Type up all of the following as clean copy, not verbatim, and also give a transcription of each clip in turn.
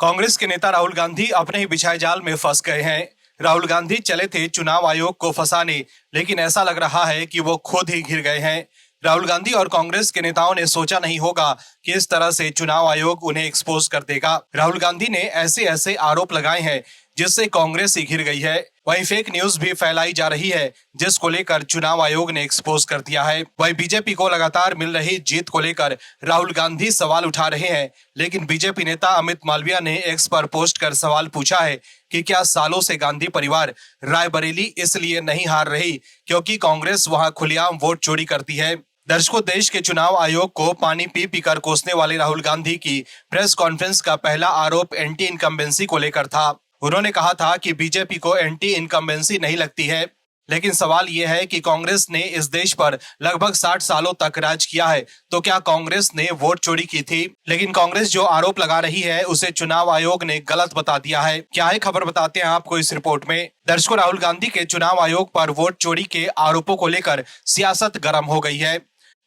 कांग्रेस के नेता राहुल गांधी अपने ही बिछाए जाल में फंस गए हैं। राहुल गांधी चले थे चुनाव आयोग को फंसाने, लेकिन ऐसा लग रहा है कि वो खुद ही घिर गए हैं। राहुल गांधी और कांग्रेस के नेताओं ने सोचा नहीं होगा कि इस तरह से चुनाव आयोग उन्हें एक्सपोज कर देगा। राहुल गांधी ने ऐसे ऐसे आरोप लगाए हैं जिससे कांग्रेस ही घिर गई है। वहीं फेक न्यूज भी फैलाई जा रही है, जिसको लेकर चुनाव आयोग ने एक्सपोज कर दिया है। वहीं बीजेपी को लगातार मिल रही जीत को लेकर राहुल गांधी सवाल उठा रहे हैं, लेकिन बीजेपी नेता अमित मालविया ने एक्स पर पोस्ट कर सवाल पूछा है कि क्या सालों से गांधी परिवार रायबरेली इसलिए नहीं हार रही क्योंकि कांग्रेस वहां खुलेआम वोट चोरी करती है। दर्शकों, देश के चुनाव आयोग को पानी पी पी कर कोसने वाले राहुल गांधी की प्रेस कॉन्फ्रेंस का पहला आरोप एंटी इनकम्बेंसी को लेकर था। उन्होंने कहा था कि बीजेपी को एंटी इनकम्बेंसी नहीं लगती है, लेकिन सवाल यह है कि कांग्रेस ने इस देश पर लगभग 60 सालों तक राज किया है, तो क्या कांग्रेस ने वोट चोरी की थी? लेकिन कांग्रेस जो आरोप लगा रही है उसे चुनाव आयोग ने गलत बता दिया है। क्या है खबर, बताते हैं आपको इस रिपोर्ट में। दर्शकों, राहुल गांधी के चुनाव आयोग पर वोट चोरी के आरोपों को लेकर सियासत गर्म हो गई है।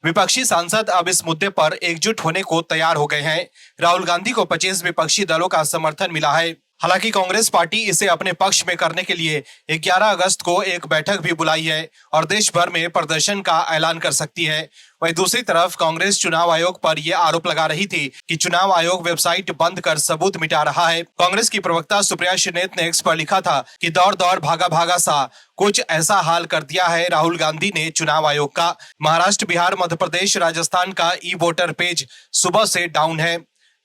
विपक्षी सांसद अब इस मुद्दे पर एकजुट होने को तैयार हो गए हैं। राहुल गांधी को 25 विपक्षी दलों का समर्थन मिला है। हालांकि कांग्रेस पार्टी इसे अपने पक्ष में करने के लिए 11 अगस्त को एक बैठक भी बुलाई है और देश भर में प्रदर्शन का ऐलान कर सकती है। वहीं दूसरी तरफ कांग्रेस चुनाव आयोग पर यह आरोप लगा रही थी कि चुनाव आयोग वेबसाइट बंद कर सबूत मिटा रहा है। कांग्रेस की प्रवक्ता सुप्रिया श्रीनेत ने एक्स पर लिखा था कि दौड़ दौड़ भागा भागा सा कुछ ऐसा हाल कर दिया है राहुल गांधी ने चुनाव आयोग का। महाराष्ट्र, बिहार, मध्य प्रदेश, राजस्थान का ई वोटर पेज सुबह से डाउन है।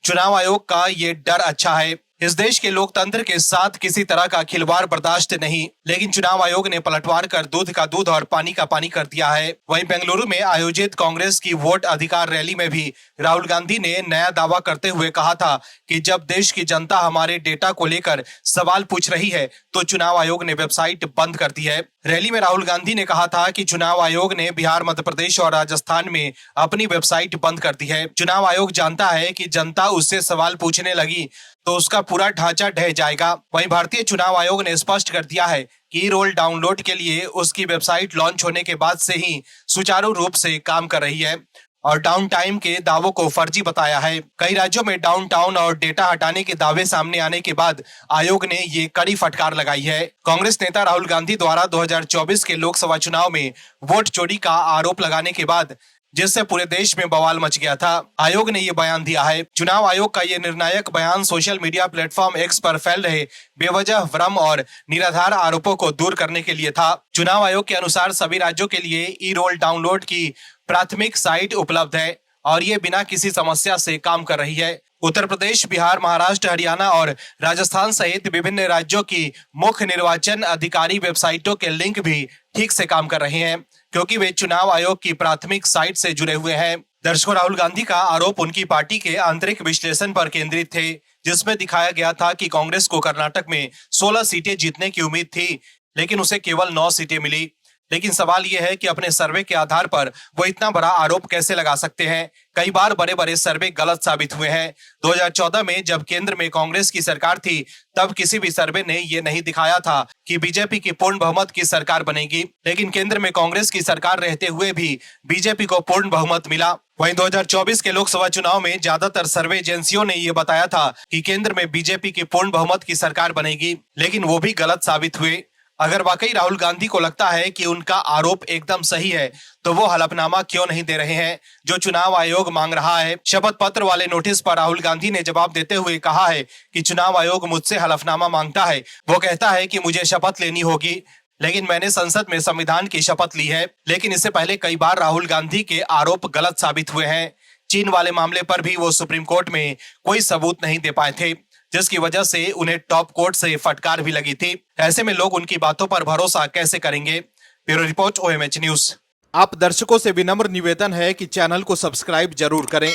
चुनाव आयोग का ये डर अच्छा है। इस देश के लोकतंत्र के साथ किसी तरह का खिलवाड़ बर्दाश्त नहीं, लेकिन चुनाव आयोग ने पलटवार कर दूध का दूध और पानी का पानी कर दिया है। वहीं बेंगलुरु में आयोजित कांग्रेस की वोट अधिकार रैली में भी राहुल गांधी ने नया दावा करते हुए कहा था कि जब देश की जनता हमारे डेटा को लेकर सवाल पूछ रही है तो चुनाव आयोग ने वेबसाइट बंद कर दी है। रैली में राहुल गांधी ने कहा था कि चुनाव आयोग ने बिहार, मध्य प्रदेश और राजस्थान में अपनी वेबसाइट बंद कर दी है। चुनाव आयोग जानता है कि जनता उससे सवाल पूछने लगी तो उसका पूरा ढांचा ढह जाएगा। वहीं भारतीय चुनाव आयोग ने स्पष्ट कर दिया है कि रोल डाउनलोड के लिए उसकी वेबसाइट लॉन्च होने के बाद से ही सुचारू रूप से काम कर रही है और डाउन टाइम के दावों को फर्जी बताया है। कई राज्यों में डाउनटाउन और डेटा हटाने के दावे सामने आने के बाद आयोग ने ये कड़ी फटकार लगाई है। कांग्रेस नेता राहुल गांधी द्वारा 2024 के लोकसभा चुनाव में वोट चोरी का आरोप लगाने के बाद जिससे पूरे देश में बवाल मच गया था, आयोग ने ये बयान दिया है। चुनाव आयोग का ये निर्णायक बयान सोशल मीडिया प्लेटफॉर्म एक्स पर फैल रहे बेवजह भ्रम और निराधार आरोपों को दूर करने के लिए था। चुनाव आयोग के अनुसार सभी राज्यों के लिए ई रोल डाउनलोड की प्राथमिक साइट उपलब्ध है और ये बिना किसी समस्या से काम कर रही है। उत्तर प्रदेश, बिहार, महाराष्ट्र, हरियाणा और राजस्थान सहित विभिन्न राज्यों की मुख्य निर्वाचन अधिकारी वेबसाइटों के लिंक भी ठीक से काम कर रहे हैं क्योंकि वे चुनाव आयोग की प्राथमिक साइट से जुड़े हुए हैं। दर्शकों, राहुल गांधी का आरोप उनकी पार्टी के आंतरिक विश्लेषण पर केंद्रित थे, जिसमें दिखाया गया था कि कांग्रेस को कर्नाटक में 16 सीटें जीतने की उम्मीद थी, लेकिन उसे केवल 9 सीटें मिली। लेकिन सवाल यह है कि अपने सर्वे के आधार पर वो इतना बड़ा आरोप कैसे लगा सकते हैं? कई बार बड़े बड़े सर्वे गलत साबित हुए हैं। 2014 में जब केंद्र में कांग्रेस की सरकार थी, तब किसी भी सर्वे ने ये नहीं दिखाया था कि बीजेपी की पूर्ण बहुमत की सरकार बनेगी, लेकिन केंद्र में कांग्रेस की सरकार रहते हुए भी बीजेपी को पूर्ण बहुमत मिला। वहीं 2024 के लोकसभा चुनाव में ज्यादातर सर्वे एजेंसियों ने ये बताया था कि केंद्र में बीजेपी की पूर्ण बहुमत की सरकार बनेगी, लेकिन वो भी गलत साबित हुए। अगर वाकई राहुल गांधी को लगता है कि उनका आरोप एकदम सही है, तो वो हलफनामा क्यों नहीं दे रहे हैं जो चुनाव आयोग मांग रहा है? शपथ पत्र वाले नोटिस पर राहुल गांधी ने जवाब देते हुए कहा है कि चुनाव आयोग मुझसे हलफनामा मांगता है। वो कहता है कि मुझे शपथ लेनी होगी, लेकिन मैंने संसद में संविधान की शपथ ली है। लेकिन इससे पहले कई बार राहुल गांधी के आरोप गलत साबित हुए हैं। चीन वाले मामले पर भी वो सुप्रीम कोर्ट में कोई सबूत नहीं दे पाए थे, जिसकी वजह से उन्हें टॉप कोर्ट से फटकार भी लगी थी। ऐसे में लोग उनकी बातों पर भरोसा कैसे करेंगे? Bureau report, OMH news. आप दर्शकों से विनम्र निवेदन है कि चैनल को सब्सक्राइब जरूर करें